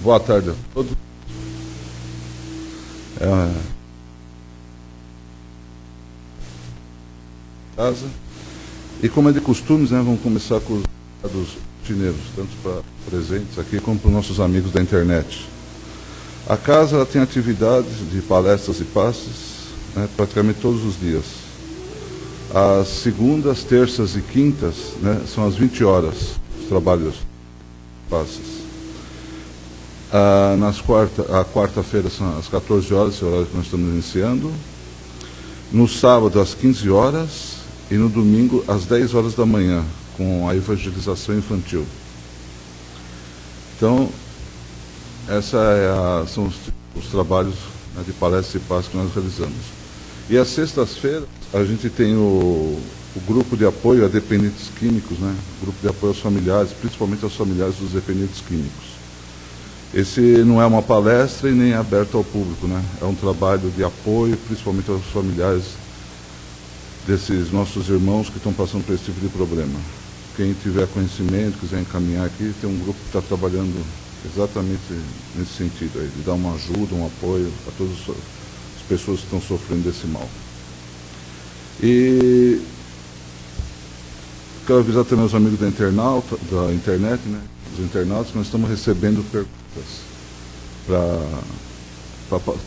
Boa tarde a todos. Casa. E como é de costume, né, vamos começar com os dados chineses, tanto para presentes aqui como para os nossos amigos da internet. A casa ela tem atividades de palestras e passes, né, praticamente todos os dias. As segundas, terças e quintas, né, são às 20 horas, os trabalhos passes. A quarta-feira são às 14 horas, esse horário que nós estamos iniciando. No sábado, às 15 horas. E no domingo, às 10 horas da manhã, com a evangelização infantil. Então, são os trabalhos, né, de palestra e paz que nós realizamos. E às sextas-feiras, a gente tem o grupo de apoio a dependentes químicos, né? O grupo de apoio aos familiares, principalmente aos familiares dos dependentes químicos. Esse não é uma palestra e nem é aberto ao público, né? É um trabalho de apoio, principalmente aos familiares desses nossos irmãos que estão passando por esse tipo de problema. Quem tiver conhecimento, quiser encaminhar aqui, tem um grupo que está trabalhando exatamente nesse sentido, aí, de dar uma ajuda, um apoio a todas as pessoas que estão sofrendo desse mal. E quero avisar também os amigos da internet, né, os internautas, que nós estamos recebendo perguntas para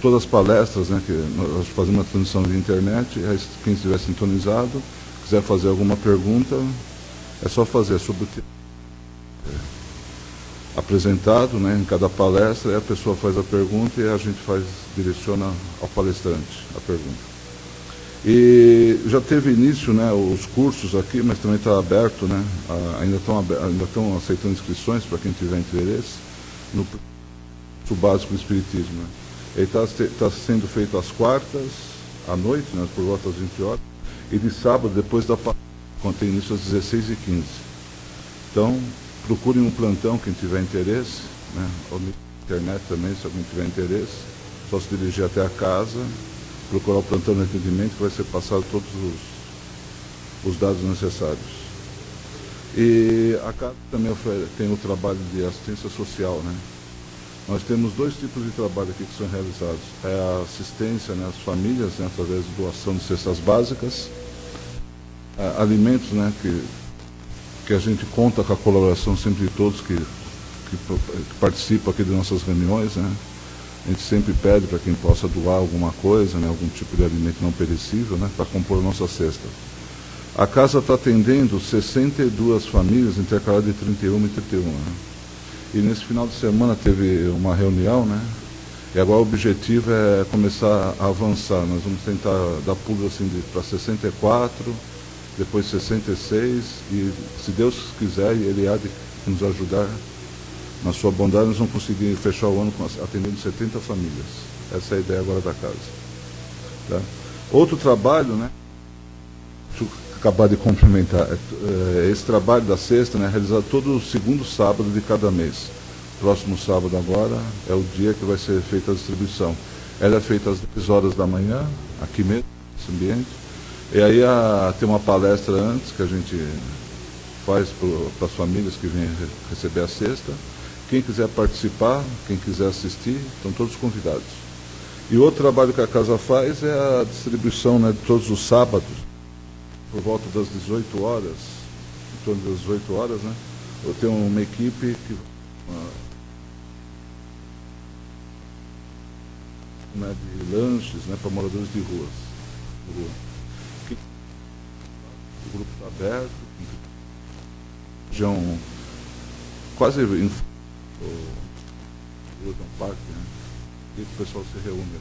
todas as palestras, né, que nós fazemos uma transmissão via internet. Quem estiver sintonizado, quiser fazer alguma pergunta, é só fazer sobre o que é apresentado, né, em cada palestra, e a pessoa faz a pergunta e a gente direciona ao palestrante a pergunta. E já teve início, né, os cursos aqui, mas também está aberto, né, ainda estão aceitando inscrições para quem tiver interesse no curso básico do Espiritismo, né. Ele está sendo feito às quartas, à noite, né, por volta das 20 horas, e de sábado, depois da palestra, quando tem início às 16h15. Então, procurem um plantão, quem tiver interesse, né, ou na internet também, se alguém tiver interesse, só se dirigir até a casa, procurar o plantão de atendimento, que vai ser passado todos os dados necessários. E a casa também tem o trabalho de assistência social, né. Nós temos dois tipos de trabalho aqui que são realizados. É a assistência, né, às famílias, né, através de doação de cestas básicas, alimentos, né, que a gente conta com a colaboração sempre de todos que participam aqui das nossas reuniões, né. A gente sempre pede para quem possa doar alguma coisa, né, algum tipo de alimento não perecível, né, para compor a nossa cesta. A casa está atendendo 62 famílias intercaladas de 31 e 31, né. E nesse final de semana teve uma reunião, né? E agora o objetivo é começar a avançar. Nós vamos tentar dar pulo assim para 64, depois 66, e se Deus quiser, e Ele há de nos ajudar, na sua bondade, nós vamos conseguir fechar o ano atendendo 70 famílias. Essa é a ideia agora da casa. Tá? Outro trabalho, né? Deixa eu acabar de complementar. Esse trabalho da cesta, né, é realizado todo o segundo sábado de cada mês. Próximo sábado agora é o dia que vai ser feita a distribuição. Ela é feita às 10 horas da manhã, aqui mesmo, nesse ambiente. E aí tem uma palestra antes que a gente faz para as famílias que vêm receber a cesta. Quem quiser participar, quem quiser assistir, estão todos convidados. E outro trabalho que a casa faz é a distribuição, né, de todos os sábados, por volta das 18 horas, em torno das 18 horas, né? Eu tenho uma equipe de lanches, né, para moradores de rua. O grupo está aberto, região quase em um parque, né? E o pessoal se reúne.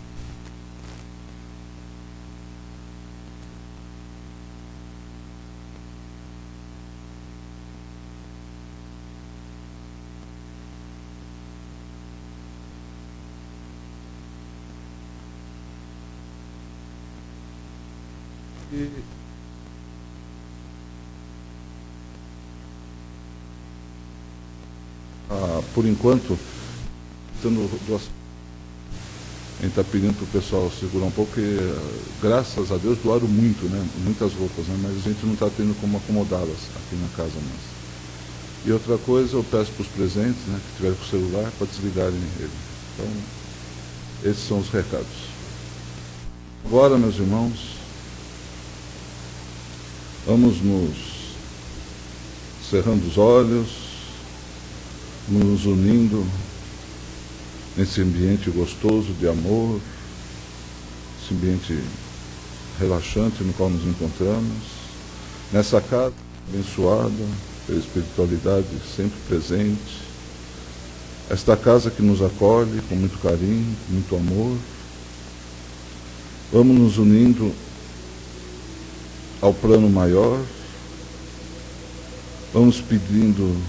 Por enquanto, a gente está pedindo para o pessoal segurar um pouco, porque, graças a Deus, doaram muito, né? Muitas roupas, né? Mas a gente não está tendo como acomodá-las aqui na casa mais. E outra coisa, eu peço para os presentes, né, que estiverem com o celular, para desligarem ele. Então, esses são os recados. Agora, meus irmãos, vamos nos cerrando os olhos, nos unindo nesse ambiente gostoso de amor, esse ambiente relaxante no qual nos encontramos, nessa casa abençoada pela espiritualidade sempre presente, esta casa que nos acolhe com muito carinho, com muito amor. Vamos nos unindo ao plano maior, vamos pedindo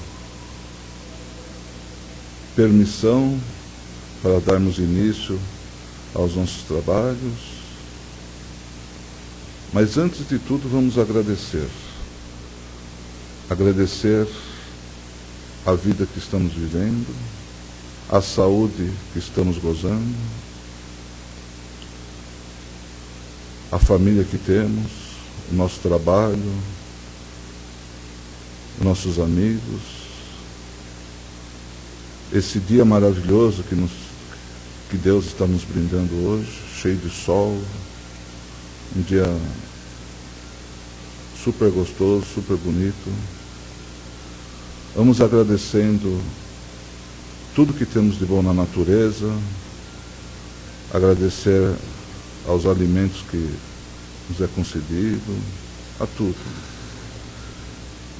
permissão para darmos início aos nossos trabalhos, mas antes de tudo vamos agradecer a vida que estamos vivendo, a saúde que estamos gozando, a família que temos, o nosso trabalho, os nossos amigos, esse dia maravilhoso que Deus está nos brindando hoje, cheio de sol, um dia super gostoso, super bonito. Vamos agradecendo tudo que temos de bom na natureza, agradecer aos alimentos que nos é concedido, a tudo.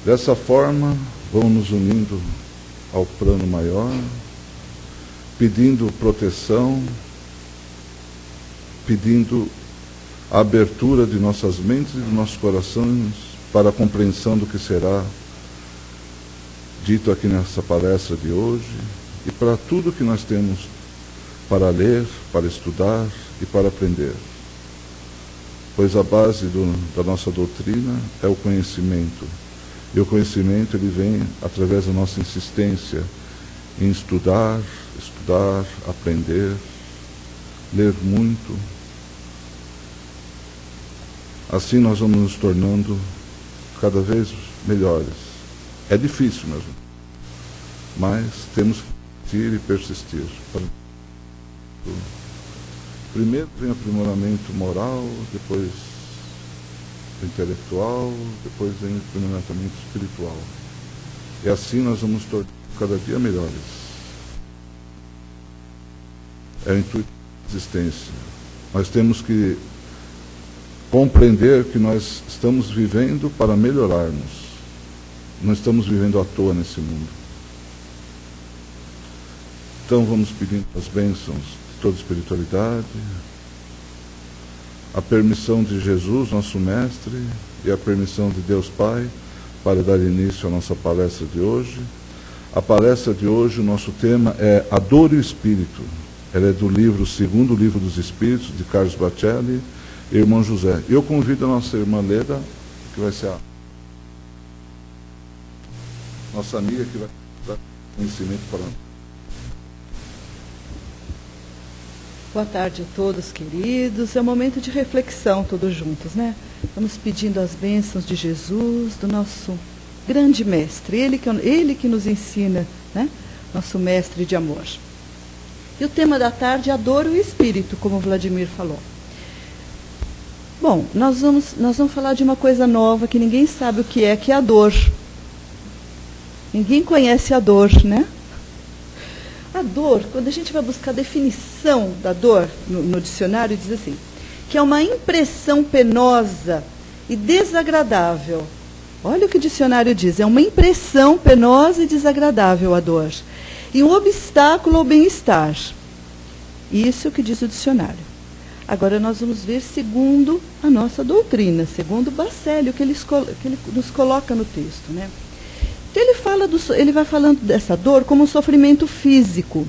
Dessa forma, vamos nos unindo ao plano maior, pedindo proteção, pedindo a abertura de nossas mentes e de nossos corações para a compreensão do que será dito aqui nessa palestra de hoje e para tudo que nós temos para ler, para estudar e para aprender. Pois a base da nossa doutrina é o conhecimento. E o conhecimento ele vem através da nossa insistência em estudar, aprender, ler muito. Assim nós vamos nos tornando cada vez melhores. É difícil mesmo, mas temos que ir e persistir. Primeiro vem o aprimoramento moral, depois o intelectual, depois vem o aprimoramento espiritual. E assim nós vamos tornar cada dia melhores. É o intuito da existência. Nós temos que compreender que nós estamos vivendo para melhorarmos. Não estamos vivendo à toa nesse mundo. Então vamos pedindo as bênçãos de toda a espiritualidade, a permissão de Jesus, nosso Mestre, e a permissão de Deus Pai, para dar início à nossa palestra de hoje. A palestra de hoje, o nosso tema é A Dor e o Espírito. Ela é do livro, segundo livro dos Espíritos, de Carlos Bacelli e Irmão José. Eu convido a nossa irmã Leda, que vai ser a nossa amiga, que vai dar conhecimento para nós. Boa tarde a todos, queridos. É um momento de reflexão, todos juntos, né? Vamos pedindo as bênçãos de Jesus, do nosso grande mestre, ele que nos ensina, né? Nosso mestre de amor. E o tema da tarde é a dor e o espírito, como o Vladimir falou. Bom, nós vamos falar de uma coisa nova que ninguém sabe o que é a dor. Ninguém conhece a dor, né? A dor, quando a gente vai buscar a definição da dor no dicionário, diz assim, que é uma impressão penosa e desagradável. Olha o que o dicionário diz, é uma impressão penosa e desagradável a dor. E um obstáculo ao bem-estar. Isso é o que diz o dicionário. Agora nós vamos ver segundo a nossa doutrina, segundo Bacelli, o que ele nos coloca no texto, né? Então ele vai falando dessa dor como um sofrimento físico.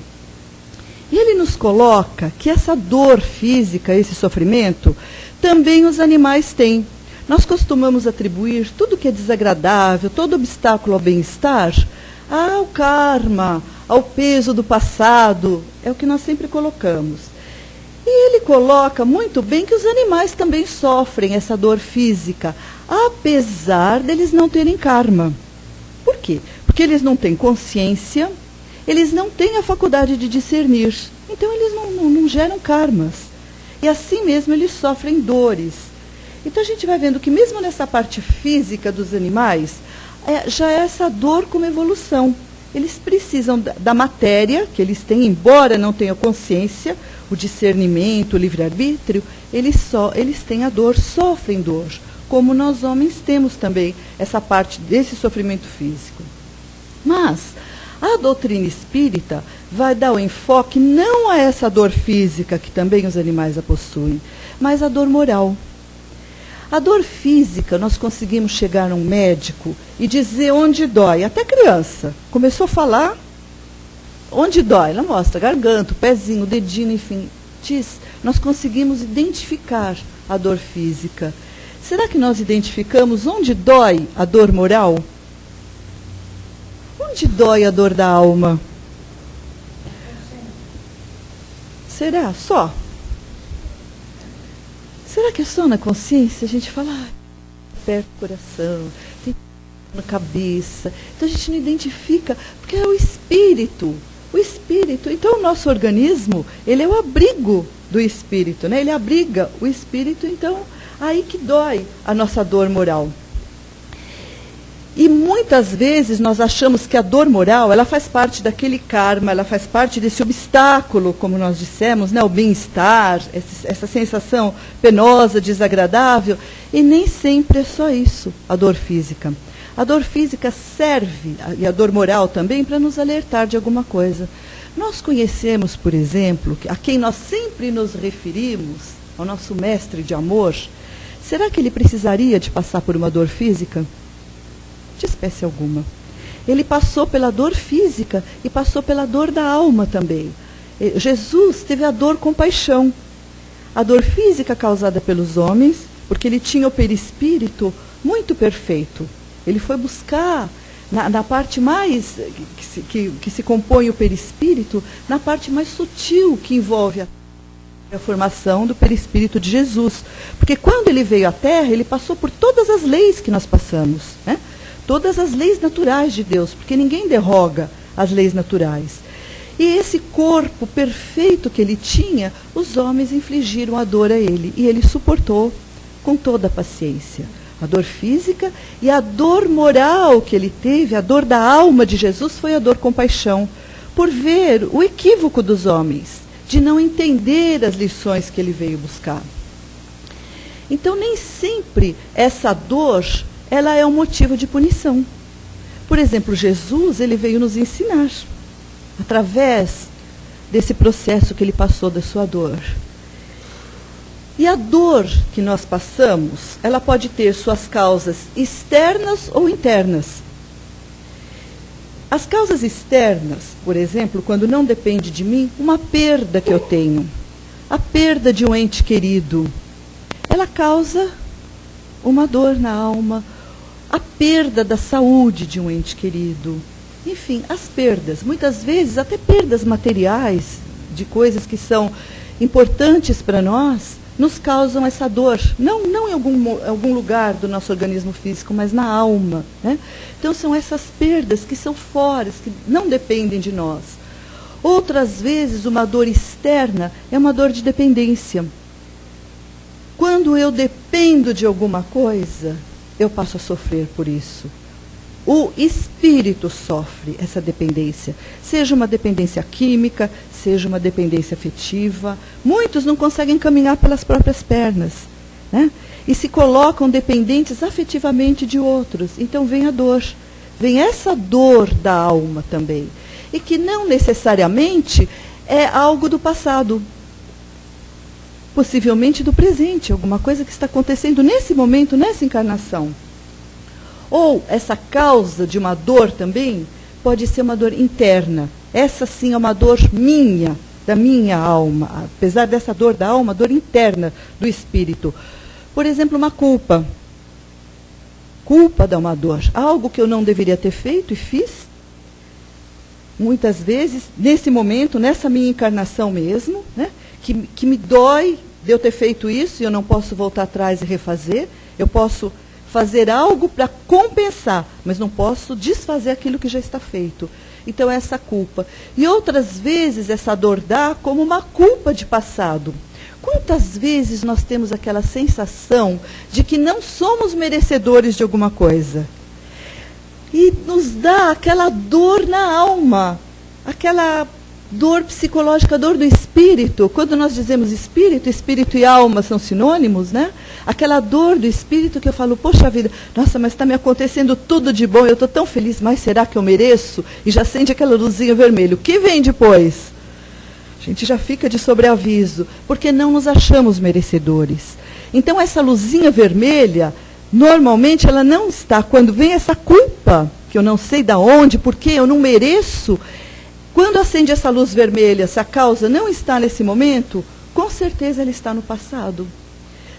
E ele nos coloca que essa dor física, esse sofrimento, também os animais têm. Nós costumamos atribuir tudo que é desagradável, todo obstáculo ao bem-estar, ao karma, ao peso do passado. É o que nós sempre colocamos. E ele coloca muito bem que os animais também sofrem essa dor física, apesar deles não terem karma. Por quê? Porque porque eles não têm consciência, eles não têm a faculdade de discernir. Então eles não geram karmas. E assim mesmo eles sofrem dores. Então a gente vai vendo que mesmo nessa parte física dos animais, já é essa dor como evolução. Eles precisam da matéria que eles têm, embora não tenham consciência, o discernimento, o livre-arbítrio, eles têm a dor, sofrem dor. Como nós homens temos também essa parte desse sofrimento físico. Mas a doutrina espírita vai dar o enfoque não a essa dor física, que também os animais a possuem, mas a dor moral. A dor física, nós conseguimos chegar num médico e dizer onde dói. Até criança começou a falar onde dói. Ela mostra garganta, o pezinho, o dedinho, enfim. Diz, nós conseguimos identificar a dor física. Será que nós identificamos onde dói a dor moral? Onde dói a dor da alma? Será? Só? Será que é só na consciência? A gente fala, perto do coração, tem na cabeça. Então a gente não identifica, porque é o espírito. O espírito. Então o nosso organismo, ele é o abrigo do espírito, né? Ele abriga o espírito, então aí que dói a nossa dor moral. E muitas vezes nós achamos que a dor moral, ela faz parte daquele karma, ela faz parte desse obstáculo, como nós dissemos, né, o bem-estar, essa sensação penosa, desagradável, e nem sempre é só isso, a dor física. A dor física serve, e a dor moral também, para nos alertar de alguma coisa. Nós conhecemos, por exemplo, a quem nós sempre nos referimos, ao nosso mestre de amor, será que ele precisaria de passar por uma dor física? De espécie alguma. Ele passou pela dor física e passou pela dor da alma também. Jesus teve a dor com paixão. A dor física causada pelos homens, porque ele tinha o perispírito muito perfeito. Ele foi buscar, na parte mais, que se compõe o perispírito, na parte mais sutil que envolve a formação do perispírito de Jesus. Porque quando ele veio à Terra, ele passou por todas as leis que nós passamos, né? Todas as leis naturais de Deus, porque ninguém derroga as leis naturais. E esse corpo perfeito que ele tinha, os homens infligiram a dor a ele, e ele suportou com toda a paciência. A dor física e a dor moral que ele teve, a dor da alma de Jesus, foi a dor com paixão, por ver o equívoco dos homens, de não entender as lições que ele veio buscar. Então, nem sempre essa dor, ela é um motivo de punição. Por exemplo, Jesus, ele veio nos ensinar, através desse processo que ele passou da sua dor. E a dor que nós passamos, ela pode ter suas causas externas ou internas. As causas externas, por exemplo, quando não depende de mim, uma perda que eu tenho, a perda de um ente querido, ela causa uma dor na alma, a perda da saúde de um ente querido. Enfim, as perdas, muitas vezes até perdas materiais, de coisas que são importantes para nós, nos causam essa dor. Não em algum lugar do nosso organismo físico, mas na alma, né? Então são essas perdas que são fora, que não dependem de nós. Outras vezes, uma dor externa é uma dor de dependência. Quando eu dependo de alguma coisa, eu passo a sofrer por isso. O espírito sofre essa dependência, seja uma dependência química, seja uma dependência afetiva. Muitos não conseguem caminhar pelas próprias pernas, né? E se colocam dependentes afetivamente de outros. Então vem a dor, vem essa dor da alma também. E que não necessariamente é algo do passado. Possivelmente do presente, alguma coisa que está acontecendo nesse momento, nessa encarnação. Ou essa causa de uma dor também pode ser uma dor interna. Essa sim é uma dor minha, da minha alma. Apesar dessa dor da alma, dor interna do espírito. Por exemplo, uma culpa. Culpa dá uma dor. Algo que eu não deveria ter feito e fiz. Muitas vezes, nesse momento, nessa minha encarnação mesmo, né, que me dói de eu ter feito isso e eu não posso voltar atrás e refazer. Eu posso fazer algo para compensar, mas não posso desfazer aquilo que já está feito. Então, essa culpa. E outras vezes, essa dor dá como uma culpa de passado. Quantas vezes nós temos aquela sensação de que não somos merecedores de alguma coisa? E nos dá aquela dor na alma, aquela dor psicológica, dor do espírito. Quando nós dizemos espírito e alma são sinônimos, né? Aquela dor do espírito que eu falo, poxa vida, nossa, mas está me acontecendo tudo de bom, eu estou tão feliz, mas será que eu mereço? E já acende aquela luzinha vermelha. O que vem depois? A gente já fica de sobreaviso, porque não nos achamos merecedores. Então, essa luzinha vermelha, normalmente ela não está. Quando vem essa culpa, que eu não sei de onde, porque eu não mereço, quando acende essa luz vermelha, se a causa não está nesse momento, com certeza ela está no passado.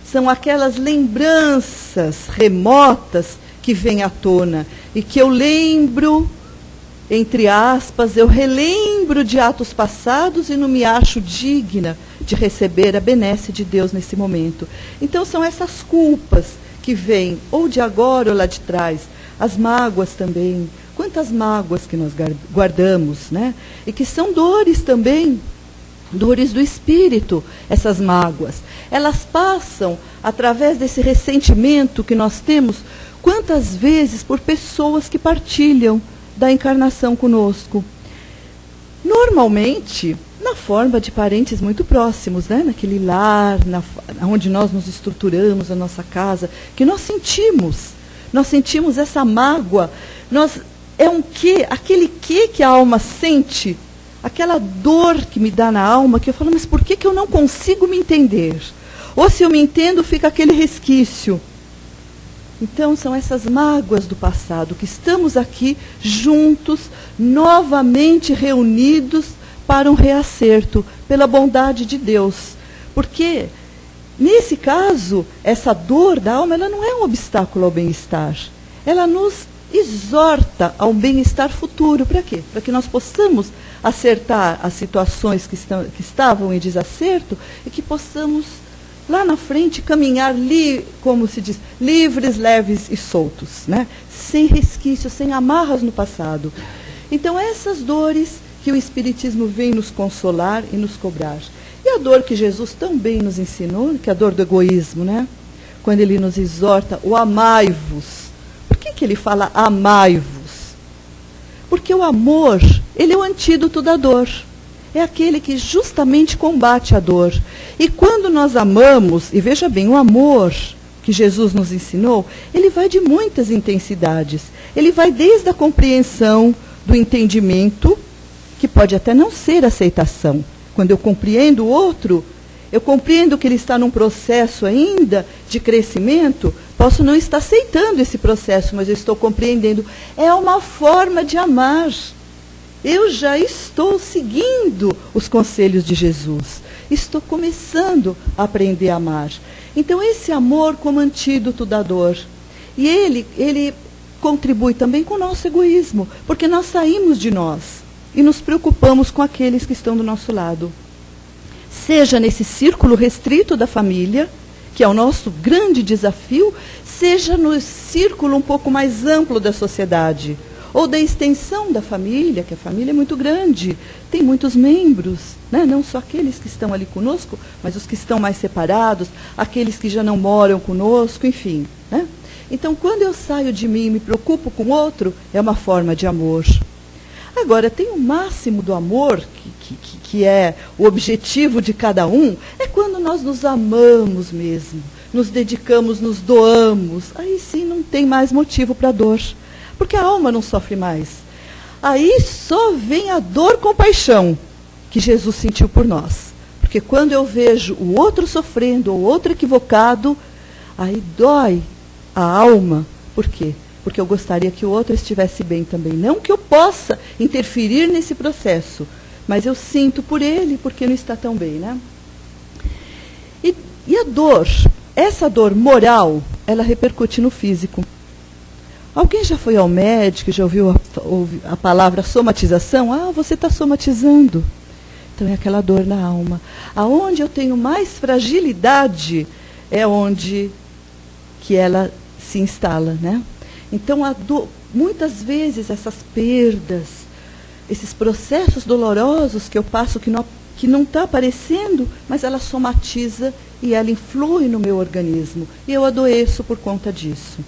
São aquelas lembranças remotas que vêm à tona e que eu lembro, entre aspas, eu relembro de atos passados e não me acho digna de receber a benesse de Deus nesse momento. Então são essas culpas que vêm ou de agora ou lá de trás, as mágoas também. Quantas mágoas que nós guardamos, né? E que são dores também, dores do espírito, essas mágoas. Elas passam através desse ressentimento que nós temos, quantas vezes por pessoas que partilham da encarnação conosco. Normalmente, na forma de parentes muito próximos, né? Naquele lar, onde nós nos estruturamos, a nossa casa, que nós sentimos essa mágoa, é um quê? Aquele quê que a alma sente, aquela dor que me dá na alma, que eu falo, mas por que eu não consigo me entender? Ou se eu me entendo, fica aquele resquício. Então, são essas mágoas do passado, que estamos aqui juntos, novamente reunidos para um reacerto, pela bondade de Deus. Porque, nesse caso, essa dor da alma, ela não é um obstáculo ao bem-estar. Ela nos exorta a um bem-estar futuro. Para quê? Para que nós possamos acertar as situações que estavam em desacerto e que possamos, lá na frente, caminhar, como se diz, livres, leves e soltos, né? Sem resquícios, sem amarras no passado. Então, essas dores que o Espiritismo vem nos consolar e nos cobrar. E a dor que Jesus também nos ensinou, que é a dor do egoísmo, né? Quando ele nos exorta, o amai-vos. Por que ele fala amai-vos? Porque o amor, ele é o antídoto da dor. É aquele que justamente combate a dor. E quando nós amamos, e veja bem, o amor que Jesus nos ensinou, ele vai de muitas intensidades. Ele vai desde a compreensão do entendimento, que pode até não ser aceitação. Quando eu compreendo o outro, eu compreendo que ele está num processo ainda de crescimento, posso não estar aceitando esse processo, mas eu estou compreendendo. É uma forma de amar. Eu já estou seguindo os conselhos de Jesus. Estou começando a aprender a amar. Então, esse amor como antídoto da dor. E ele contribui também com o nosso egoísmo, porque nós saímos de nós e nos preocupamos com aqueles que estão do nosso lado. Seja nesse círculo restrito da família, que é o nosso grande desafio, seja no círculo um pouco mais amplo da sociedade, ou da extensão da família, que a família é muito grande, tem muitos membros, né? Não só aqueles que estão ali conosco, mas os que estão mais separados, aqueles que já não moram conosco, enfim, né? Então, quando eu saio de mim e me preocupo com o outro, é uma forma de amor. Agora, tem o máximo do amor, que é o objetivo de cada um, é quando nós nos amamos mesmo, nos dedicamos, nos doamos. Aí sim não tem mais motivo para dor, porque a alma não sofre mais. Aí só vem a dor com paixão que Jesus sentiu por nós. Porque quando eu vejo o outro sofrendo, o outro equivocado, aí dói a alma. Por quê? Porque eu gostaria que o outro estivesse bem também. Não que eu possa interferir nesse processo, mas eu sinto por ele, porque não está tão bem, né? E a dor, essa dor moral, ela repercute no físico. Alguém já foi ao médico, já ouviu a palavra somatização? Ah, você está somatizando. Então é aquela dor na alma. Aonde eu tenho mais fragilidade é onde que ela se instala, né? Então, muitas vezes essas perdas, esses processos dolorosos que eu passo que não está aparecendo, mas ela somatiza e ela influi no meu organismo. E eu adoeço por conta disso.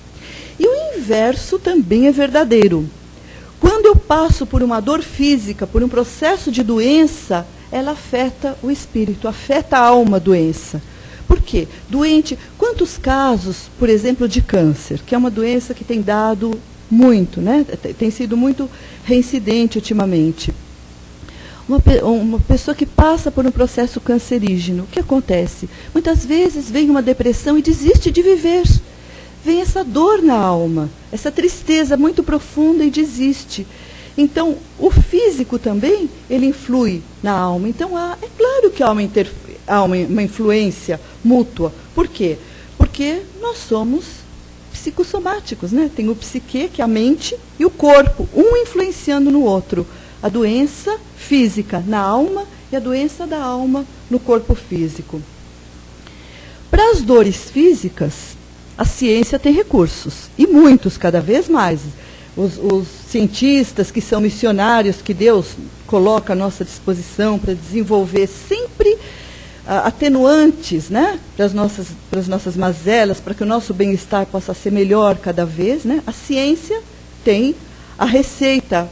E o inverso também é verdadeiro. Quando eu passo por uma dor física, por um processo de doença, ela afeta o espírito, afeta a alma, a doença. Por quê? Doente, quantos casos, por exemplo, de câncer, que é uma doença que tem dado muito, né? Tem sido muito reincidente ultimamente. Uma pessoa que passa por um processo cancerígeno, o que acontece? Muitas vezes vem uma depressão e desiste de viver. Vem essa dor na alma, essa tristeza muito profunda e desiste. Então, o físico também, ele influi na alma. Então, é claro que há uma influência mútua. Por quê? Porque nós somos psicossomáticos, né? Tem o psique, que é a mente, e o corpo, um influenciando no outro. A doença física na alma e a doença da alma no corpo físico. Para as dores físicas, a ciência tem recursos, e muitos, cada vez mais. Os cientistas que são missionários, que Deus coloca à nossa disposição para desenvolver sempre atenuantes, né, para as nossas mazelas, para que o nosso bem-estar possa ser melhor cada vez, né? A ciência tem a receita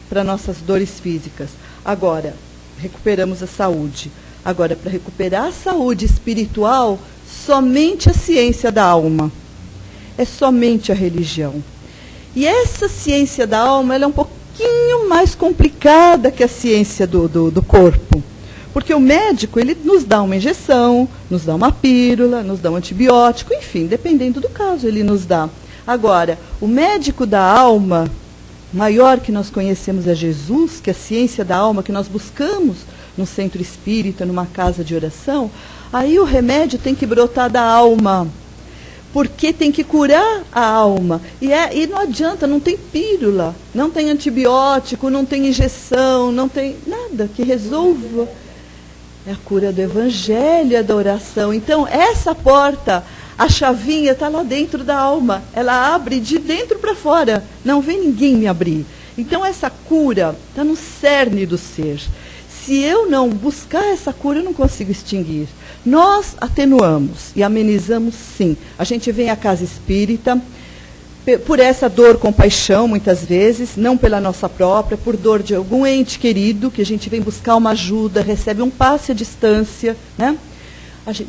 para nossas dores físicas. Agora, recuperamos a saúde. Agora, para recuperar a saúde espiritual, somente a ciência da alma. É somente a religião. E essa ciência da alma, ela é um pouquinho mais complicada que a ciência do corpo. Porque o médico, ele nos dá uma injeção, nos dá uma pílula, nos dá um antibiótico, enfim, dependendo do caso, ele nos dá. Agora, o médico da alma, maior que nós conhecemos é Jesus, que é a ciência da alma que nós buscamos no centro espírita, numa casa de oração, aí o remédio tem que brotar da alma, porque tem que curar a alma. E não adianta, não tem pílula, não tem antibiótico, não tem injeção, não tem nada que resolva. É a cura do evangelho, é da oração. Então, essa porta, a chavinha está lá dentro da alma. Ela abre de dentro para fora. Não vem ninguém me abrir. Então, essa cura está no cerne do ser. Se eu não buscar essa cura, eu não consigo extinguir. Nós atenuamos e amenizamos, sim. A gente vem à casa espírita por essa dor com paixão, muitas vezes, não pela nossa própria, por dor de algum ente querido, que a gente vem buscar uma ajuda, recebe um passe à distância, né?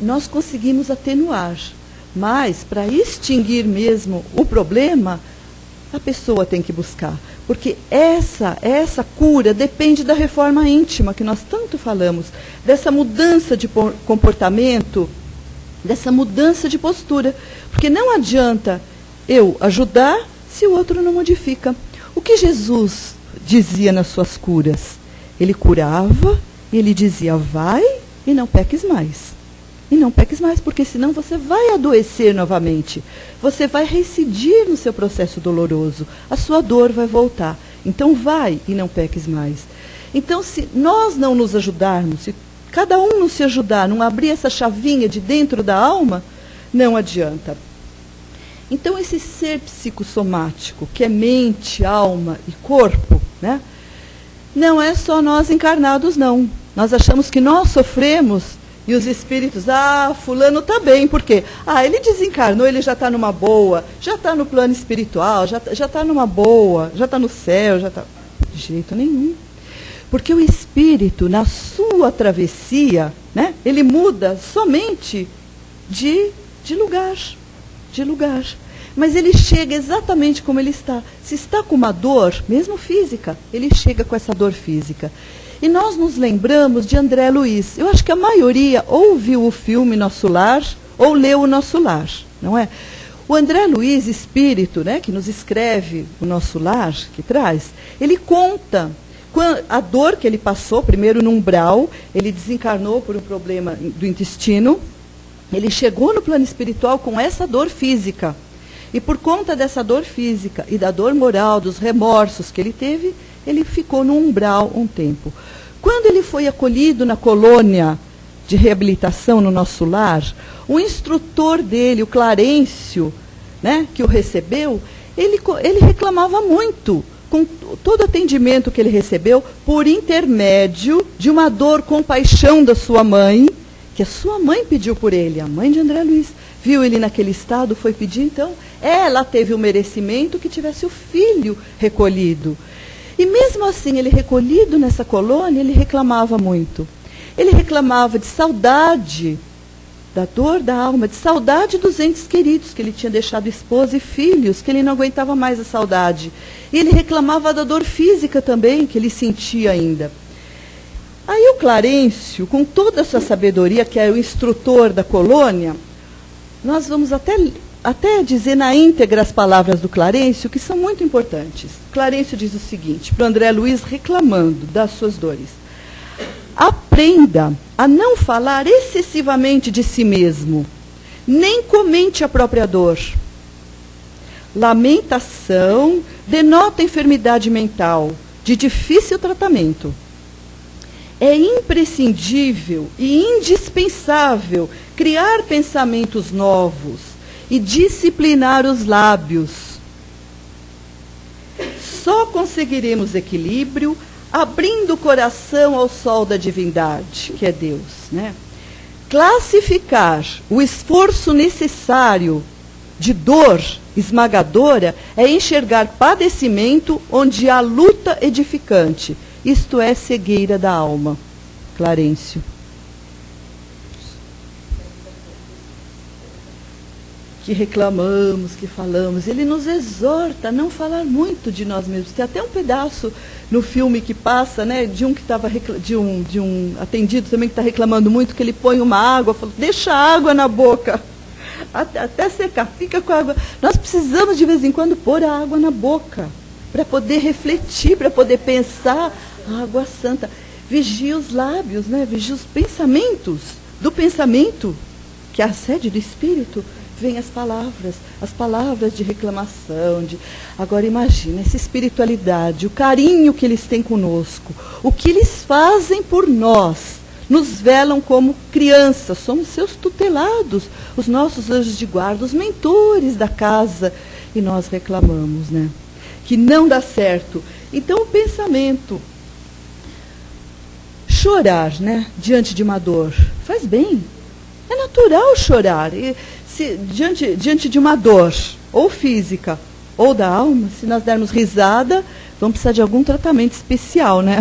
Nós conseguimos atenuar, mas para extinguir mesmo o problema, a pessoa tem que buscar. Porque essa cura depende da reforma íntima, que nós tanto falamos, dessa mudança de comportamento, dessa mudança de postura. Porque não adianta eu ajudar se o outro não modifica. O que Jesus dizia nas suas curas? Ele curava e ele dizia, vai e não peques mais. E não peques mais, porque senão você vai adoecer novamente. Você vai reincidir no seu processo doloroso. A sua dor vai voltar. Então vai e não peques mais. Então, se nós não nos ajudarmos, se cada um não se ajudar, não abrir essa chavinha de dentro da alma, não adianta. Então, esse ser psicossomático, que é mente, alma e corpo, né, não é só nós encarnados, não. Nós achamos que nós sofremos e os espíritos, fulano está bem, por quê? Ele desencarnou, ele já está numa boa, já está no plano espiritual, já está numa boa, já está no céu, já está... De jeito nenhum. Porque o espírito, na sua travessia, né, ele muda somente de lugar. De lugar. Mas ele chega exatamente como ele está. Se está com uma dor, mesmo física, ele chega com essa dor física. E nós nos lembramos de André Luiz. Eu acho que a maioria ou viu o filme Nosso Lar, ou leu o Nosso Lar, não é? O André Luiz, espírito, né, que nos escreve o Nosso Lar, que traz, ele conta a dor que ele passou, primeiro no umbral, ele desencarnou por um problema do intestino, ele chegou no plano espiritual com essa dor física. E por conta dessa dor física e da dor moral, dos remorsos que ele teve, ele ficou no umbral um tempo. Quando ele foi acolhido na colônia de reabilitação no Nosso Lar, o instrutor dele, o Clarencio, né, que o recebeu, ele reclamava muito, com todo atendimento que ele recebeu, por intermédio de uma dor, compaixão da sua mãe, que a sua mãe pediu por ele, a mãe de André Luiz. Viu ele naquele estado, foi pedir, então, ela teve o merecimento que tivesse o filho recolhido. E mesmo assim, ele recolhido nessa colônia, ele reclamava muito. Ele reclamava de saudade, da dor da alma, de saudade dos entes queridos, que ele tinha deixado esposa e filhos, que ele não aguentava mais a saudade. E ele reclamava da dor física também, que ele sentia ainda. Aí o Clarencio, com toda a sua sabedoria, que é o instrutor da colônia, nós vamos até dizer na íntegra as palavras do Clarencio, que são muito importantes. Clarencio diz o seguinte, para o André Luiz reclamando das suas dores: aprenda a não falar excessivamente de si mesmo, nem comente a própria dor. Lamentação denota enfermidade mental, de difícil tratamento. É imprescindível e indispensável criar pensamentos novos e disciplinar os lábios. Só conseguiremos equilíbrio abrindo o coração ao sol da divindade, que é Deus, né? Classificar o esforço necessário de dor esmagadora é enxergar padecimento onde há luta edificante. Isto é cegueira da alma. Clarencio. Que reclamamos, que falamos. Ele nos exorta a não falar muito de nós mesmos. Tem até um pedaço no filme que passa, né, de um que estava de um atendido também que está reclamando muito, que ele põe uma água, fala, deixa a água na boca, até secar, fica com a água. Nós precisamos de vez em quando pôr a água na boca, para poder refletir, para poder pensar. A água santa. Vigia os lábios, né? Vigia os pensamentos. Do pensamento, que é a sede do espírito, vem as palavras de reclamação. Agora imagina essa espiritualidade, o carinho que eles têm conosco, o que eles fazem por nós, nos velam como crianças, somos seus tutelados, os nossos anjos de guarda, os mentores da casa, e nós reclamamos, né? Que não dá certo. Então o pensamento, chorar, né, diante de uma dor, faz bem. É natural chorar. E diante de uma dor, ou física, ou da alma, se nós dermos risada, vamos precisar de algum tratamento especial, né?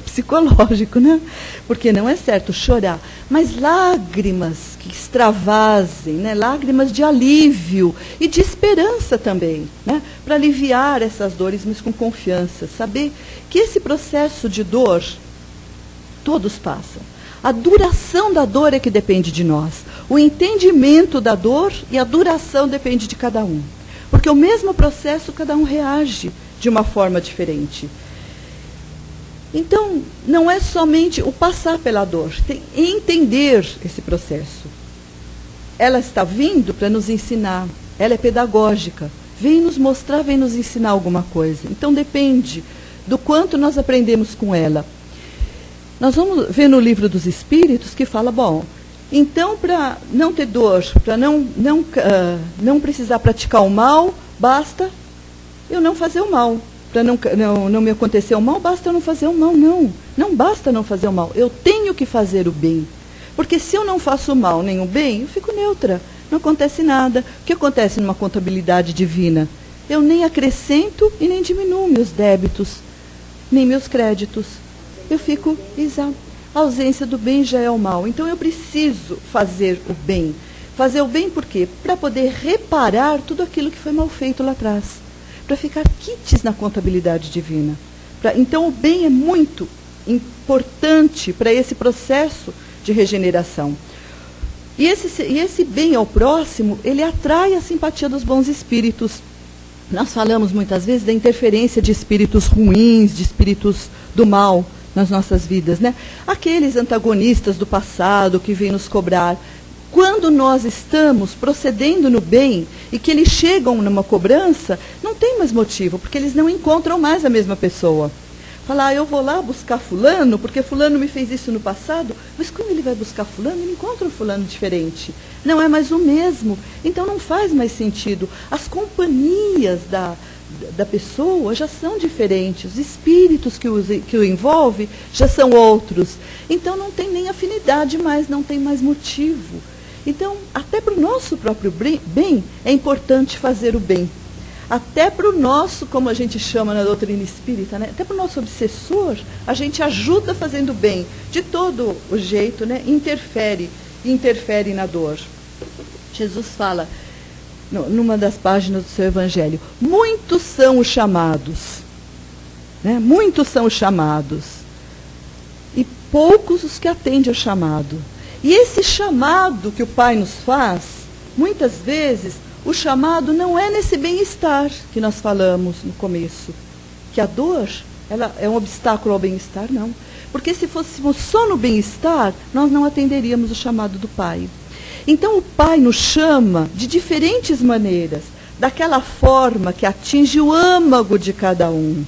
Psicológico, né? Porque não é certo chorar. Mas lágrimas que extravasem, né? Lágrimas de alívio e de esperança também, né? Para aliviar essas dores, mas com confiança. Saber que esse processo de dor, todos passam. A duração da dor é que depende de nós. O entendimento da dor e a duração depende de cada um. Porque o mesmo processo, cada um reage de uma forma diferente. Então, não é somente o passar pela dor, tem entender esse processo. Ela está vindo para nos ensinar, ela é pedagógica, vem nos mostrar, vem nos ensinar alguma coisa. Então, depende do quanto nós aprendemos com ela. Nós vamos ver no Livro dos Espíritos que fala, bom, então, para não ter dor, para não precisar praticar o mal, basta eu não fazer o mal. Para não me acontecer o mal, basta eu não fazer o mal. Não basta não fazer o mal. Eu tenho que fazer o bem. Porque se eu não faço o mal nem o bem, eu fico neutra. Não acontece nada. O que acontece numa contabilidade divina? Eu nem acrescento e nem diminuo meus débitos, nem meus créditos. Eu fico exato. A ausência do bem já é o mal. Então eu preciso fazer o bem. Fazer o bem por quê? Para poder reparar tudo aquilo que foi mal feito lá atrás. Para ficar quites na contabilidade divina. Então o bem é muito importante para esse processo de regeneração. E esse bem ao próximo, ele atrai a simpatia dos bons espíritos. Nós falamos muitas vezes da interferência de espíritos ruins, de espíritos do mal nas nossas vidas, né? Aqueles antagonistas do passado que vêm nos cobrar. Quando nós estamos procedendo no bem e que eles chegam numa cobrança, não tem mais motivo, porque eles não encontram mais a mesma pessoa. Falar, eu vou lá buscar fulano, porque fulano me fez isso no passado, mas quando ele vai buscar fulano, ele encontra um fulano diferente. Não é mais o mesmo. Então não faz mais sentido. As companhias da pessoa já são diferentes. Os espíritos que o envolvem já são outros. Então não tem nem afinidade mais, não tem mais motivo. Então, até para o nosso próprio bem, é importante fazer o bem. Até para o nosso, como a gente chama na doutrina espírita, né? Até para o nosso obsessor, a gente ajuda fazendo bem. De todo o jeito, né? Interfere na dor. Jesus fala, numa das páginas do seu Evangelho, muitos são os chamados. Né? Muitos são os chamados. E poucos os que atendem ao chamado. E esse chamado que o Pai nos faz, muitas vezes, o chamado não é nesse bem-estar que nós falamos no começo. Que a dor, ela é um obstáculo ao bem-estar, não. Porque se fôssemos só no bem-estar, nós não atenderíamos o chamado do Pai. Então o Pai nos chama de diferentes maneiras, daquela forma que atinge o âmago de cada um.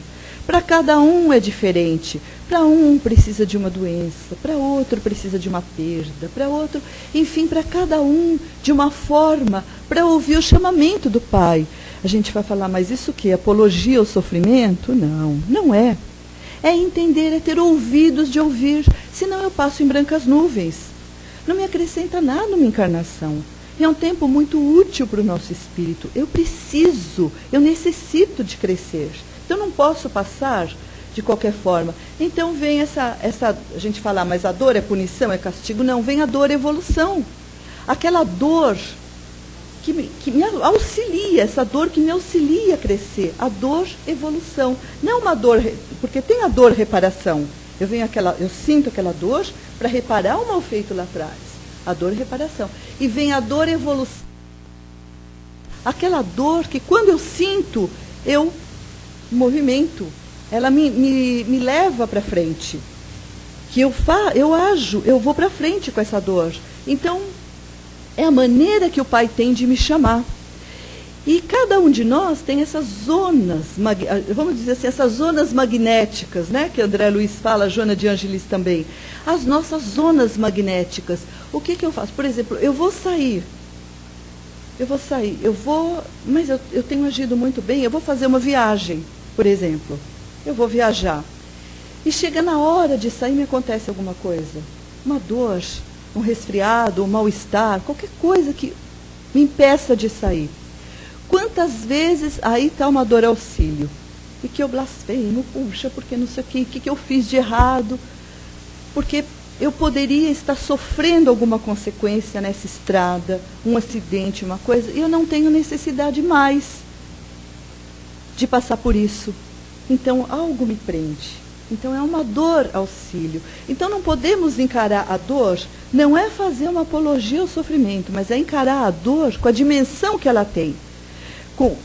Para cada um é diferente. Para um precisa de uma doença, para outro precisa de uma perda, para outro, enfim, para cada um de uma forma, para ouvir o chamamento do Pai. A gente vai falar, mas isso o quê? Apologia ao sofrimento? Não, não é. É entender, é ter ouvidos de ouvir, senão eu passo em brancas nuvens. Não me acrescenta nada uma encarnação. É um tempo muito útil para o nosso espírito. Eu necessito de crescer. Então não posso passar de qualquer forma. Então vem essa a gente fala, mas a dor é punição, é castigo? Não, vem a dor evolução. Aquela dor que me auxilia, essa dor que me auxilia a crescer. A dor evolução. Não uma dor, porque tem a dor reparação. Eu sinto aquela dor para reparar o mal feito lá atrás. A dor reparação. E vem a dor evolução. Aquela dor que quando eu sinto, eu movimento. Ela me leva para frente. Que eu ajo, eu vou para frente com essa dor. Então, é a maneira que o Pai tem de me chamar. E cada um de nós tem essas zonas, vamos dizer assim, essas zonas magnéticas, né? Que André Luiz fala, Joana de Ângeles também. As nossas zonas magnéticas. O que eu faço? Por exemplo, eu vou sair, mas eu tenho agido muito bem, eu vou fazer uma viagem, por exemplo. Eu vou viajar. E chega na hora de sair, me acontece alguma coisa. Uma dor, um resfriado, um mal-estar, qualquer coisa que me impeça de sair. Quantas vezes aí está uma dor auxílio? E que eu blasfemo, puxa, porque não sei o que eu fiz de errado? Porque eu poderia estar sofrendo alguma consequência nessa estrada, um acidente, uma coisa, e eu não tenho necessidade mais de passar por isso. Então, algo me prende. Então, é uma dor auxílio. Então, não podemos encarar a dor, não é fazer uma apologia ao sofrimento, mas é encarar a dor com a dimensão que ela tem, com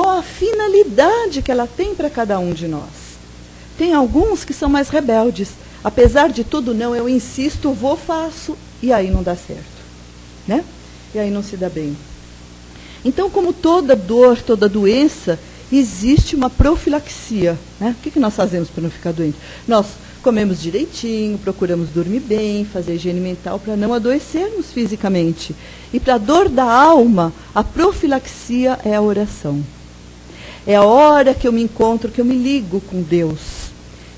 a finalidade que ela tem para cada um de nós. Tem alguns que são mais rebeldes. Apesar de tudo, não, eu insisto, vou, faço, e aí não dá certo. Né? E aí não se dá bem. Então, como toda dor, toda doença, existe uma profilaxia. Né? O que nós fazemos para não ficar doente? Nós comemos direitinho, procuramos dormir bem, fazer higiene mental para não adoecermos fisicamente. E para a dor da alma, a profilaxia é a oração. É a hora que eu me encontro, que eu me ligo com Deus,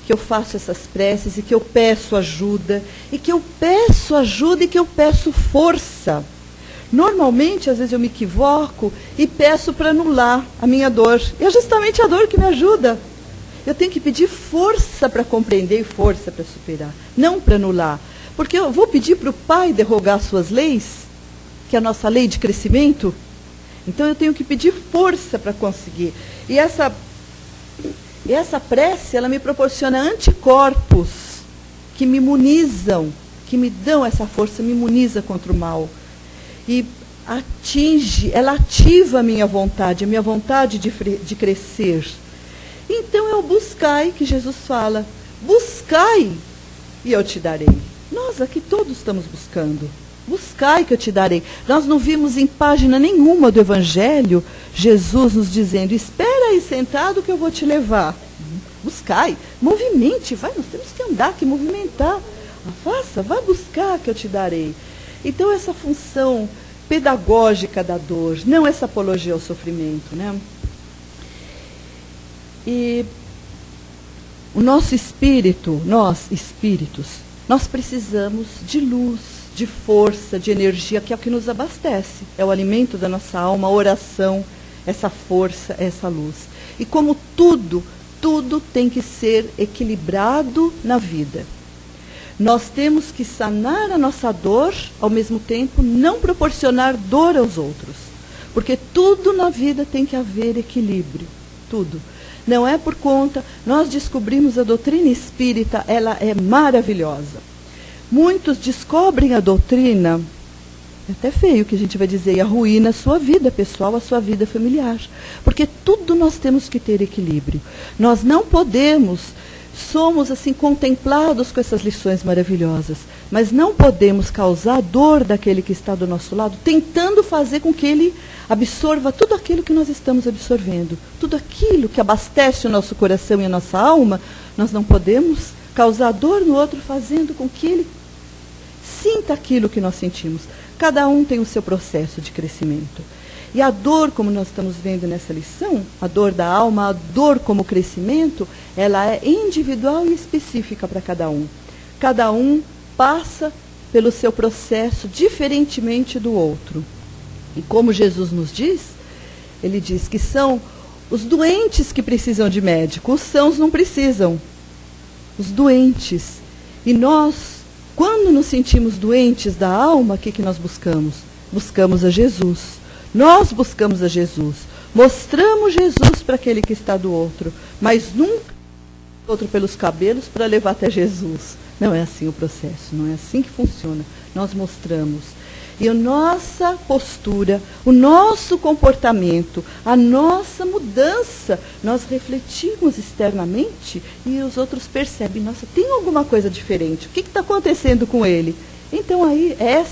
que eu faço essas preces e que eu peço ajuda, e que eu peço força. Normalmente, às vezes eu me equivoco e peço para anular a minha dor. E é justamente a dor que me ajuda. Eu tenho que pedir força para compreender e força para superar, não para anular. Porque eu vou pedir para o Pai derrogar suas leis, que é a nossa lei de crescimento. Então eu tenho que pedir força para conseguir. E essa prece, ela me proporciona anticorpos que me imunizam, que me dão essa força, me imuniza contra o mal. E ela ativa a minha vontade de crescer. Então é o buscai que Jesus fala. Buscai e eu te darei. Nós aqui todos estamos buscando. Buscai que eu te darei. Nós não vimos em página nenhuma do Evangelho Jesus nos dizendo, espera aí sentado que eu vou te levar. buscai, movimente, vai, nós temos que andar, que movimentar. Faça, vá buscar que eu te darei. Então, essa função pedagógica da dor, não essa apologia ao sofrimento, né? E o nosso espírito, nós, espíritos, nós precisamos de luz, de força, de energia, que é o que nos abastece. É o alimento da nossa alma, a oração, essa força, essa luz. E como tudo tem que ser equilibrado na vida. Nós temos que sanar a nossa dor, ao mesmo tempo não proporcionar dor aos outros. Porque tudo na vida tem que haver equilíbrio, tudo. Não é por conta, nós descobrimos a doutrina espírita, ela é maravilhosa. Muitos descobrem a doutrina, é até feio que a gente vai dizer, e arruína a sua vida pessoal, a sua vida familiar. Porque tudo nós temos que ter equilíbrio. Nós não podemos, somos assim contemplados com essas lições maravilhosas, mas não podemos causar dor daquele que está do nosso lado, tentando fazer com que ele absorva tudo aquilo que nós estamos absorvendo. Tudo aquilo que abastece o nosso coração e a nossa alma, nós não podemos causar dor no outro fazendo com que ele sinta aquilo que nós sentimos. Cada um tem o seu processo de crescimento. E a dor, como nós estamos vendo nessa lição, a dor da alma, a dor como crescimento, ela é individual e específica para cada um. Cada um passa pelo seu processo diferentemente do outro. E como Jesus nos diz, ele diz que são os doentes que precisam de médico, os sãos não precisam. Os doentes. E nós, quando nos sentimos doentes da alma, o que nós buscamos? Buscamos a Jesus. Nós buscamos a Jesus. Mostramos Jesus para aquele que está do outro, mas nunca o outro pelos cabelos para levar até Jesus. Não é assim o processo, não é assim que funciona. Nós mostramos. E a nossa postura, o nosso comportamento, a nossa mudança, nós refletimos externamente e os outros percebem, nossa, tem alguma coisa diferente, o que está acontecendo com ele? Então aí, é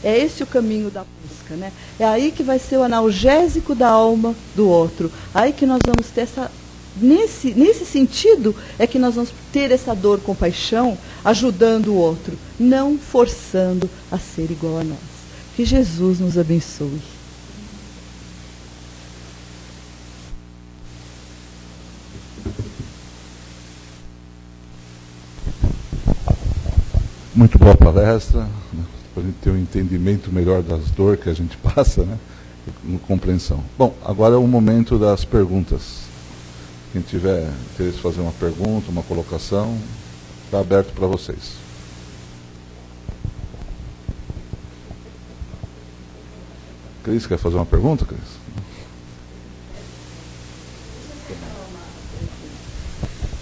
esse o caminho da busca, né? É aí que vai ser o analgésico da alma do outro. Aí que nós vamos ter essa... Nesse sentido, é que nós vamos ter essa dor com paixão, ajudando o outro, não forçando a ser igual a nós. Que Jesus nos abençoe. Muito boa palestra, né, para a gente ter um entendimento melhor das dores que a gente passa, né, compreensão. Bom, agora é o momento das perguntas. Quem tiver interesse em fazer uma pergunta, uma colocação, está aberto para vocês. Cris, quer fazer uma pergunta, Cris?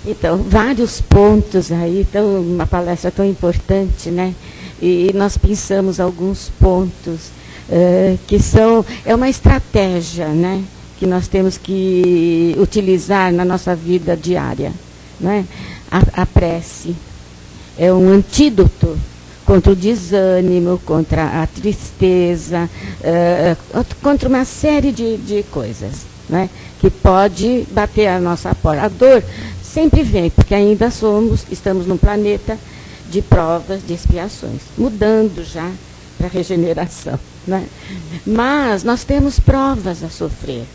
Então, vários pontos aí, então, uma palestra tão importante, né? E nós pensamos alguns pontos que são, é uma estratégia, né? Que nós temos que utilizar na nossa vida diária, né? A prece é um antídoto contra o desânimo, contra a tristeza, contra uma série de coisas, né? Que pode bater a nossa porta. A dor sempre vem, porque ainda estamos num planeta de provas, de expiações, mudando já para a regeneração, né? Mas nós temos provas a sofrer.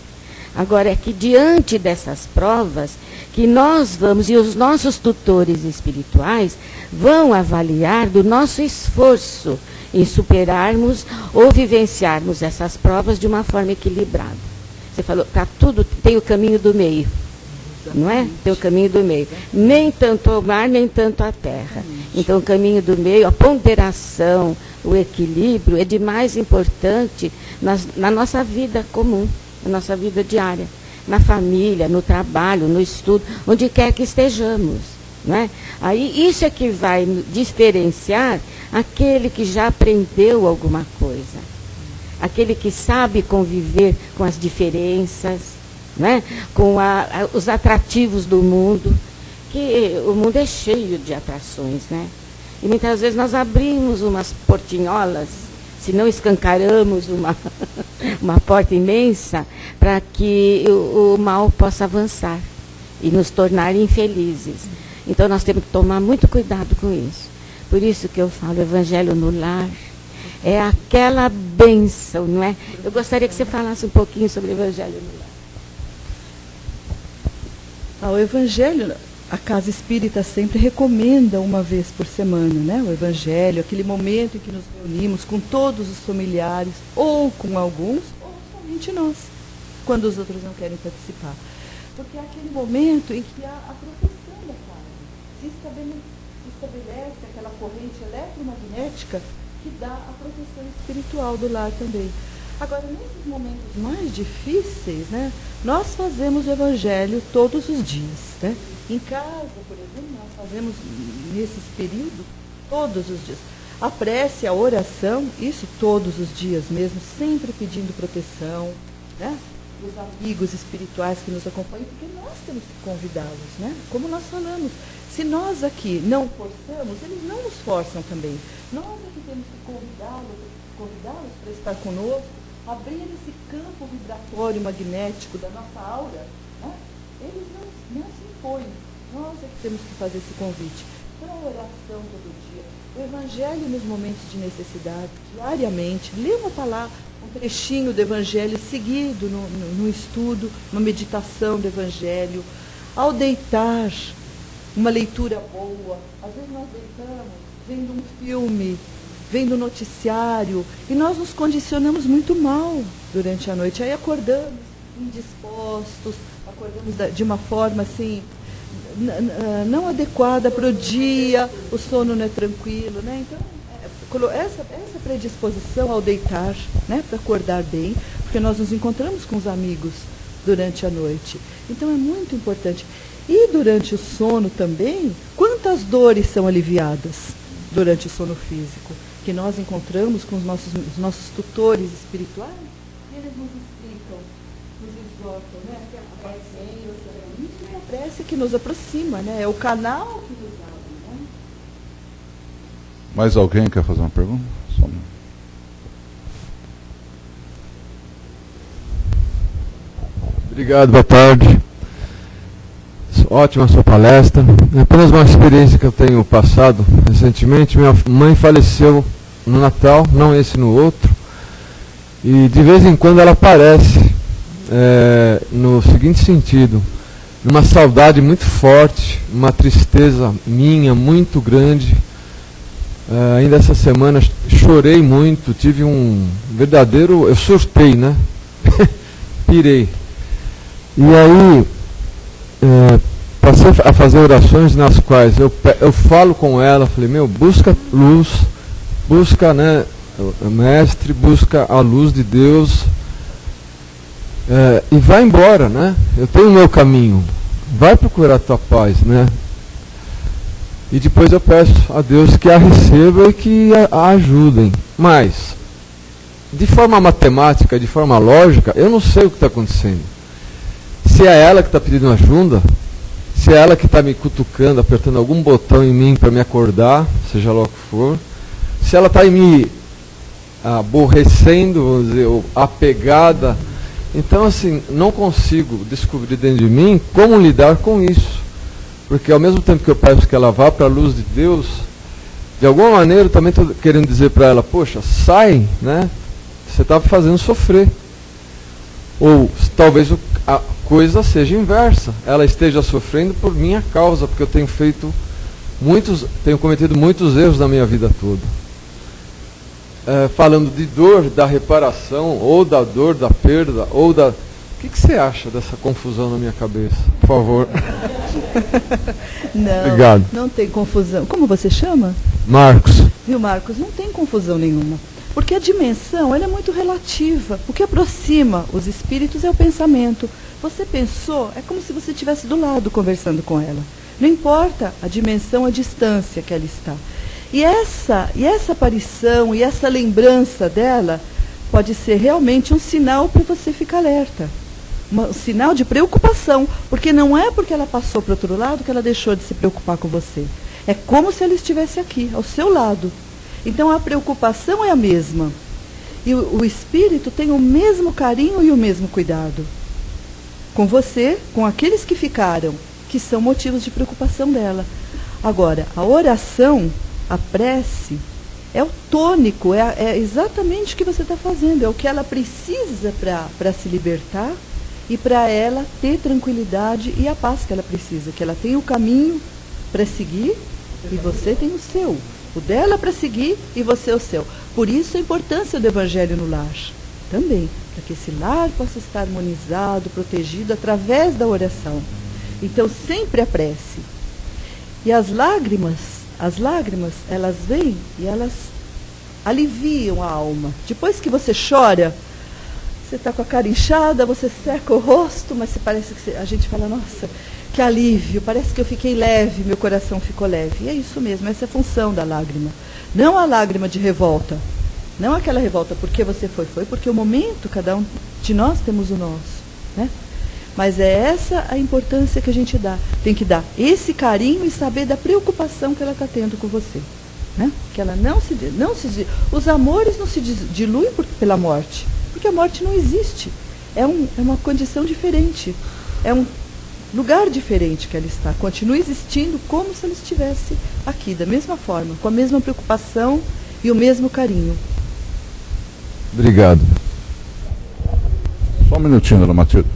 Agora é que diante dessas provas, que nós vamos, e os nossos tutores espirituais vão avaliar do nosso esforço em superarmos ou vivenciarmos essas provas de uma forma equilibrada. Você falou, para tudo tem o caminho do meio, não é? Tem o caminho do meio. Nem tanto ao mar, nem tanto à terra. Então o caminho do meio, a ponderação, o equilíbrio é de mais importante na nossa vida comum, na nossa vida diária, na família, no trabalho, no estudo, onde quer que estejamos, não é? Aí isso é que vai diferenciar aquele que já aprendeu alguma coisa, aquele que sabe conviver com as diferenças, não é? Com os atrativos do mundo, que o mundo é cheio de atrações, né? E muitas vezes nós abrimos umas portinholas, se não escancaramos uma porta imensa, para que o mal possa avançar. e nos tornar infelizes. Então nós temos que tomar muito cuidado com isso. Por isso que eu falo, o Evangelho no lar é aquela bênção, não é? Eu gostaria que você falasse um pouquinho sobre o Evangelho no lar. O Evangelho, a Casa Espírita sempre recomenda uma vez por semana, né? O Evangelho, aquele momento em que nos reunimos com todos os familiares, ou com alguns, ou somente nós, quando os outros não querem participar. Porque é aquele momento em que a proteção da casa se estabelece aquela corrente eletromagnética que dá a proteção espiritual do lar também. Agora, nesses momentos mais difíceis, né, nós fazemos o Evangelho todos os dias. Né? Em casa, por exemplo, nós fazemos nesses períodos todos os dias. A prece, a oração, isso todos os dias mesmo, sempre pedindo proteção, né? Os amigos espirituais que nos acompanham, porque nós temos que convidá-los, né? Como nós falamos, se nós aqui não forçamos, eles não nos forçam também. Nós aqui temos que convidá-los para estar conosco, abrir esse campo vibratório magnético da nossa aura, né? Eles não se impõem, nós é que temos que fazer esse convite para a oração todo dia, o Evangelho nos momentos de necessidade, diariamente, lê uma palavra, um trechinho do Evangelho seguido no estudo, uma meditação do Evangelho, ao deitar, uma leitura boa. Às vezes nós deitamos vendo um filme, vendo noticiário, e nós nos condicionamos muito mal durante a noite. Aí acordamos indispostos, acordamos de uma forma assim, não adequada para o dia, o sono não é tranquilo, né? Então, essa predisposição ao deitar, né, para acordar bem, porque nós nos encontramos com os amigos durante a noite. Então é muito importante. E durante o sono também, quantas dores são aliviadas durante o sono físico? Que nós encontramos com os nossos tutores espirituais, e eles nos explicam, nos exortam, né? Isso é a prece que nos aproxima, né? É o canal que nos abre, né? Mais alguém quer fazer uma pergunta? Só uma. Obrigado, boa tarde. Ótima a sua palestra. É apenas uma experiência que eu tenho passado recentemente. Minha mãe faleceu no Natal, não esse, no outro. E de vez em quando ela aparece no seguinte sentido: numa saudade muito forte, uma tristeza minha muito grande. Ainda essa semana chorei muito, tive um verdadeiro... Eu surtei, né? Pirei. E aí passei a fazer orações nas quais eu falo com ela, falei, busca luz, busca, né, mestre, busca a luz de Deus, e vai embora, né? Eu tenho o meu caminho, vai procurar a tua paz, né? E depois eu peço a Deus que a receba e que a ajudem. Mas, de forma matemática, de forma lógica, eu não sei o que está acontecendo. Se é ela que está pedindo ajuda, se é ela que está me cutucando, apertando algum botão em mim para me acordar, seja lá o que for, se ela está me aborrecendo, vamos dizer, ou apegada, então assim, não consigo descobrir dentro de mim como lidar com isso. Porque ao mesmo tempo que eu peço que ela vá para a luz de Deus, de alguma maneira eu também estou querendo dizer para ela, poxa, sai, né? Você está fazendo sofrer. Ou talvez a coisa seja inversa, ela esteja sofrendo por minha causa, porque eu tenho cometido muitos erros na minha vida toda. Falando de dor, da reparação, ou da dor, da perda, ou da... O que você acha dessa confusão na minha cabeça? Por favor. Não, obrigado. Não tem confusão. Como você chama? Marcos. Viu, Marcos? Não tem confusão nenhuma. Porque a dimensão, ela é muito relativa. O que aproxima os espíritos é o pensamento. Você pensou, é como se você estivesse do lado conversando com ela. Não importa a dimensão, a distância que ela está. E essa aparição e essa lembrança dela pode ser realmente um sinal para você ficar alerta. Um sinal de preocupação, porque não é porque ela passou para o outro lado que ela deixou de se preocupar com você. É como se ela estivesse aqui, ao seu lado. Então a preocupação é a mesma. E o espírito tem o mesmo carinho e o mesmo cuidado. Com você, com aqueles que ficaram que são motivos de preocupação dela. Agora, a oração, a prece, é o tônico, é exatamente o que você está fazendo, é o que ela precisa para se libertar e para ela ter tranquilidade e a paz que ela precisa, que ela tem o caminho para seguir e você tem o seu. O dela para seguir e você o seu. Por isso a importância do Evangelho no lar também, para que esse lar possa estar harmonizado, protegido através da oração. Então sempre a prece. E as lágrimas, elas vêm e elas aliviam a alma. Depois que você chora, você está com a cara inchada, você seca o rosto, mas parece que a gente fala, nossa, que alívio, parece que eu fiquei leve, meu coração ficou leve. E é isso mesmo, essa é a função da lágrima. Não a lágrima de revolta, não aquela revolta, porque você foi porque o momento, cada um de nós temos o nosso, né? Mas é essa a importância que a gente tem que dar esse carinho e saber da preocupação que ela está tendo com você, né? Que ela não se os amores não se diluem pela morte, porque a morte não existe, é uma condição diferente, é um lugar diferente que ela está, continua existindo como se ela estivesse aqui, da mesma forma, com a mesma preocupação e o mesmo carinho. Obrigado. Só um minutinho, dona Matilde.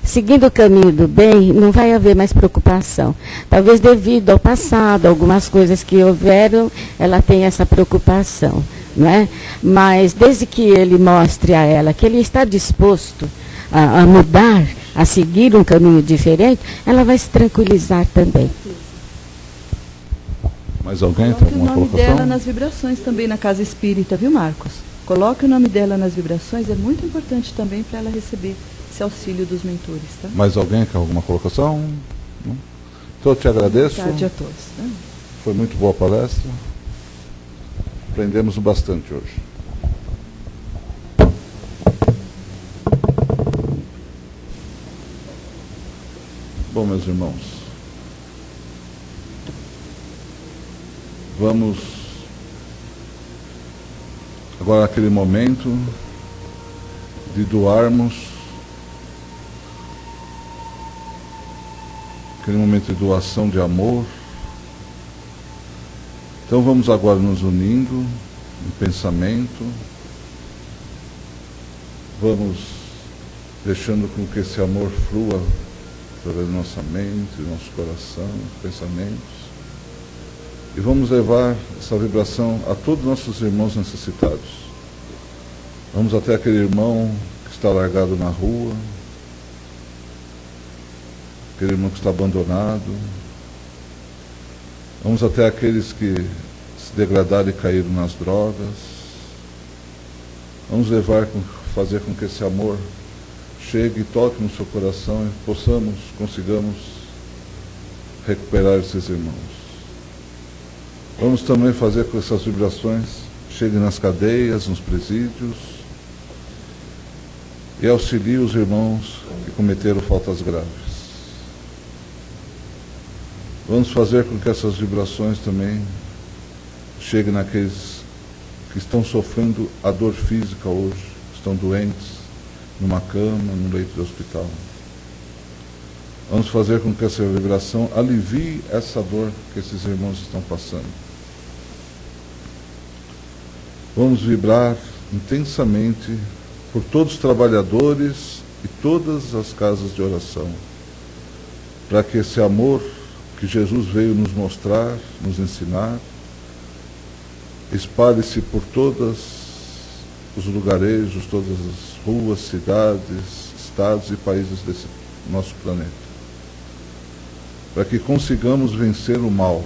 Seguindo o caminho do bem, não vai haver mais preocupação. Talvez devido ao passado, algumas coisas que houveram, ela tem essa preocupação, não é? Mas desde que ele mostre a ela que ele está disposto a mudar, a seguir um caminho diferente, ela vai se tranquilizar também. Mais alguém? Coloque Tem o alguma nome colocação? dela nas vibrações também na casa espírita, viu, Marcos? Coloque o nome dela nas vibrações, é muito importante também para ela receber esse auxílio dos mentores, tá? Mais alguém quer alguma colocação? Não? Então eu te agradeço. Boa tarde a todos. Né? Foi muito boa a palestra. Aprendemos bastante hoje. Bom, meus irmãos, vamos agora aquele momento de doarmos, aquele momento de doação de amor. Então vamos agora nos unindo em pensamento, vamos deixando com que esse amor flua através da nossa mente, do nosso coração, pensamentos, e vamos levar essa vibração a todos os nossos irmãos necessitados. Vamos até aquele irmão que está largado na rua, aquele irmão que está abandonado. Vamos até aqueles que se degradaram e caíram nas drogas. Vamos fazer com que esse amor chegue e toque no seu coração e consigamos recuperar esses irmãos. Vamos também fazer com que essas vibrações cheguem nas cadeias, nos presídios e auxiliem os irmãos que cometeram faltas graves. Vamos fazer com que essas vibrações também cheguem naqueles que estão sofrendo a dor física hoje, estão doentes, numa cama, no leito de hospital. Vamos fazer com que essa vibração alivie essa dor que esses irmãos estão passando. Vamos vibrar intensamente por todos os trabalhadores e todas as casas de oração, para que esse amor que Jesus veio nos mostrar, nos ensinar, espalhe-se por todos os lugarejos, todas as ruas, cidades, estados e países desse nosso planeta, para que consigamos vencer o mal.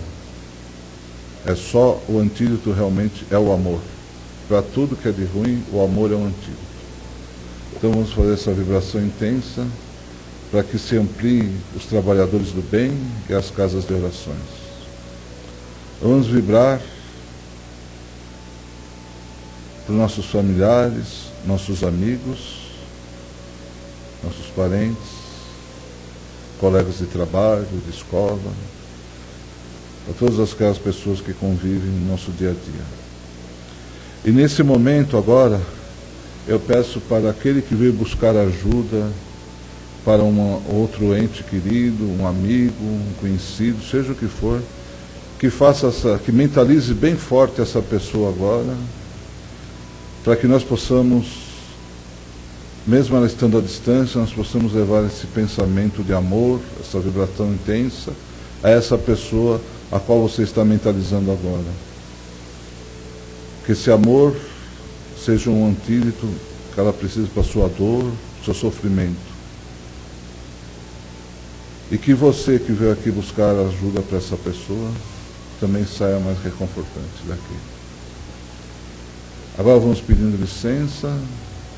É só o antídoto realmente, é o amor. Para tudo que é de ruim, o amor é um antídoto. Então vamos fazer essa vibração intensa para que se amplie os trabalhadores do bem e as casas de orações. Vamos vibrar para os nossos familiares, nossos amigos, nossos parentes, colegas de trabalho, de escola, para todas aquelas pessoas que convivem no nosso dia a dia. E nesse momento agora, eu peço para aquele que veio buscar ajuda, para outro ente querido, um amigo, um conhecido, seja o que for, que mentalize bem forte essa pessoa agora, para que nós possamos, mesmo ela estando à distância, nós possamos levar esse pensamento de amor, essa vibração intensa, a essa pessoa a qual você está mentalizando agora. Que esse amor seja um antídoto que ela precisa para a sua dor, seu sofrimento. E que você que veio aqui buscar ajuda para essa pessoa também saia mais reconfortante daqui. Agora vamos pedindo licença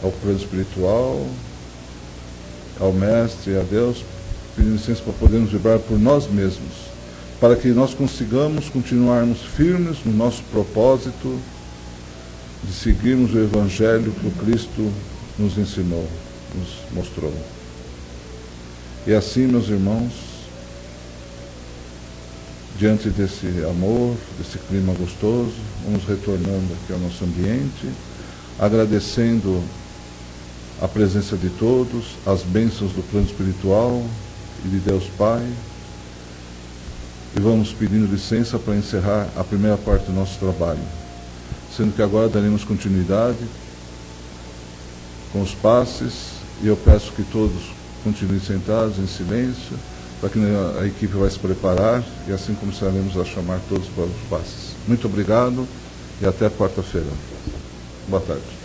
ao plano espiritual, ao Mestre e a Deus, pedindo licença para podermos vibrar por nós mesmos, para que nós consigamos continuarmos firmes no nosso propósito de seguirmos o Evangelho que o Cristo nos ensinou, nos mostrou. E assim, meus irmãos, diante desse amor, desse clima gostoso, vamos retornando aqui ao nosso ambiente, agradecendo a presença de todos, as bênçãos do plano espiritual e de Deus Pai, e vamos pedindo licença para encerrar a primeira parte do nosso trabalho, sendo que agora daremos continuidade com os passes, e eu peço que todos continuem sentados em silêncio, para que a equipe vai se preparar, e assim começaremos a chamar todos para os passes. Muito obrigado e até quarta-feira. Boa tarde.